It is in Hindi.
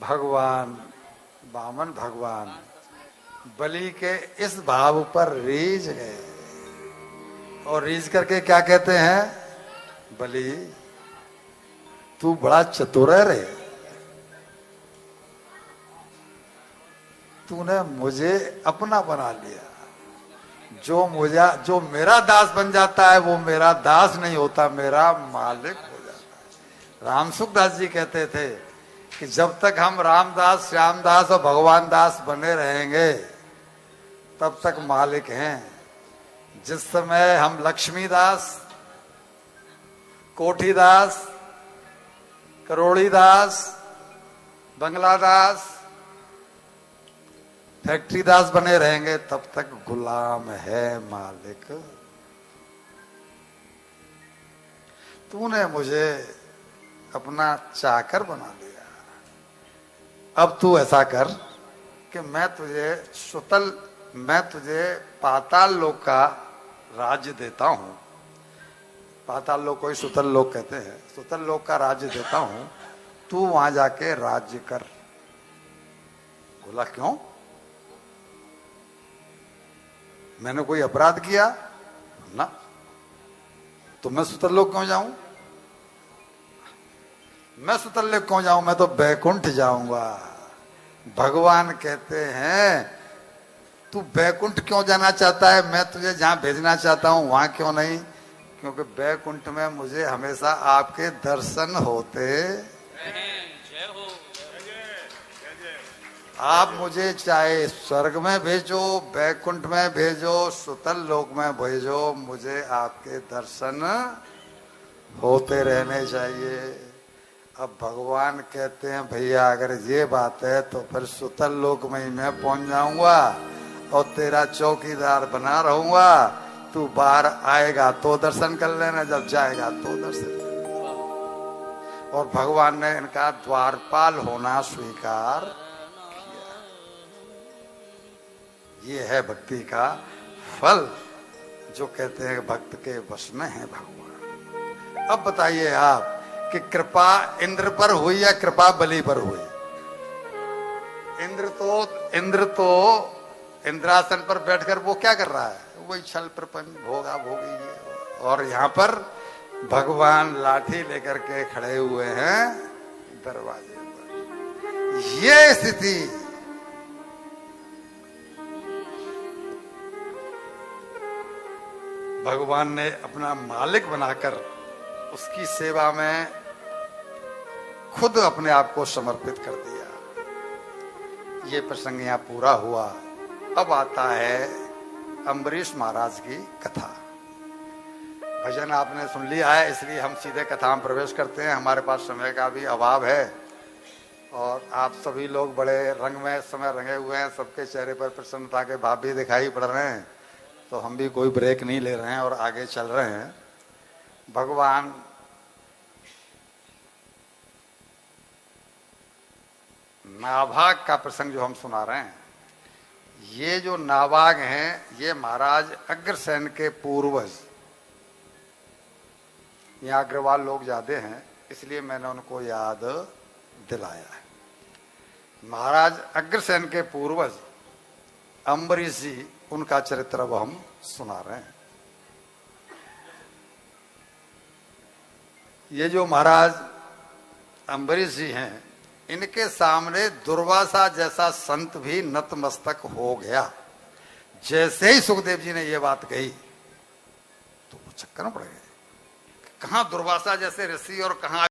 भगवान वामन भगवान बलि के इस भाव पर रीझ गए और रीझ करके क्या कहते हैं, बलि तू बड़ा चतुर है रे, तूने मुझे अपना बना लिया। जो मेरा दास बन जाता है वो मेरा दास नहीं होता, मेरा मालिक हो जाता है। राम सुखदास जी कहते थे कि जब तक हम रामदास, श्यामदास और भगवान दास बने रहेंगे तब तक मालिक हैं। जिस समय हम लक्ष्मीदास, कोठीदास, करोड़ीदास, बंगलादास, फैक्ट्री दास बने रहेंगे तब तक गुलाम है मालिक। तूने मुझे अपना चाकर बना लिया, अब तू ऐसा कर कि मैं तुझे पाताल लोक का राज्य देता हूं। पाताल लोक को ही सुतल लोक कहते हैं। सुतल लोक का राज्य देता हूं, तू वहां जाके राज्य कर। बोला क्यों, मैंने कोई अपराध किया ना, तो मैं सुतल लोक क्यों जाऊं? मैं सुतल लोक क्यों जाऊं, मैं तो बैकुंठ जाऊंगा। भगवान कहते हैं तू बैकुंठ क्यों जाना चाहता है, मैं तुझे जहां भेजना चाहता हूं वहां क्यों नहीं? क्योंकि बैकुंठ में मुझे हमेशा आपके दर्शन होते। आप मुझे चाहे स्वर्ग में भेजो, बैकुंठ में भेजो, सुतल लोक में भेजो, मुझे आपके दर्शन होते रहने चाहिए। अब भगवान कहते हैं भैया अगर ये बात है तो फिर सुतल लोक में ही मैं पहुंच जाऊंगा और तेरा चौकीदार बना रहूंगा। तू बाहर आएगा तो दर्शन कर लेना, जब जाएगा तो दर्शन कर लेना। और भगवान ने इनका द्वारपाल होना स्वीकार। ये है भक्ति का फल, जो कहते हैं भक्त के वश में है भगवान। अब बताइए आप कि कृपा इंद्र पर हुई या कृपा बलि पर हुई? इंद्र तो इंद्रासन पर बैठकर वो क्या कर रहा है, वही छल प्रपंच भोगा भोगी है। और यहाँ पर भगवान लाठी लेकर के खड़े हुए हैं दरवाजे पर। ये स्थिति भगवान ने अपना मालिक बनाकर उसकी सेवा में खुद अपने आप को समर्पित कर दिया। ये प्रसंग यहाँ पूरा हुआ। अब आता है अम्बरीश महाराज की कथा। भजन आपने सुन लिया है, इसलिए हम सीधे कथा में प्रवेश करते हैं। हमारे पास समय का भी अभाव है और आप सभी लोग बड़े रंग में समय रंगे हुए हैं, सबके चेहरे पर प्रसन्नता के भाव भी दिखाई पड़ रहे हैं, तो हम भी कोई ब्रेक नहीं ले रहे हैं और आगे चल रहे हैं। भगवान नाभाग का प्रसंग जो हम सुना रहे हैं, ये जो नाभाग हैं ये महाराज अग्रसेन के पूर्वज। यहाँ अग्रवाल लोग ज्यादा हैं इसलिए मैंने उनको याद दिलाया है। महाराज अग्रसेन के पूर्वज अम्बरीश जी, उनका चरित्र अब हम सुना रहे हैं। ये जो महाराज अम्बरीश जी हैं, इनके सामने दुर्वासा जैसा संत भी नतमस्तक हो गया। जैसे ही सुखदेव जी ने ये बात कही तो वो चक्कर में पड़ गए। कहां दुर्वासा जैसे ऋषि और कहां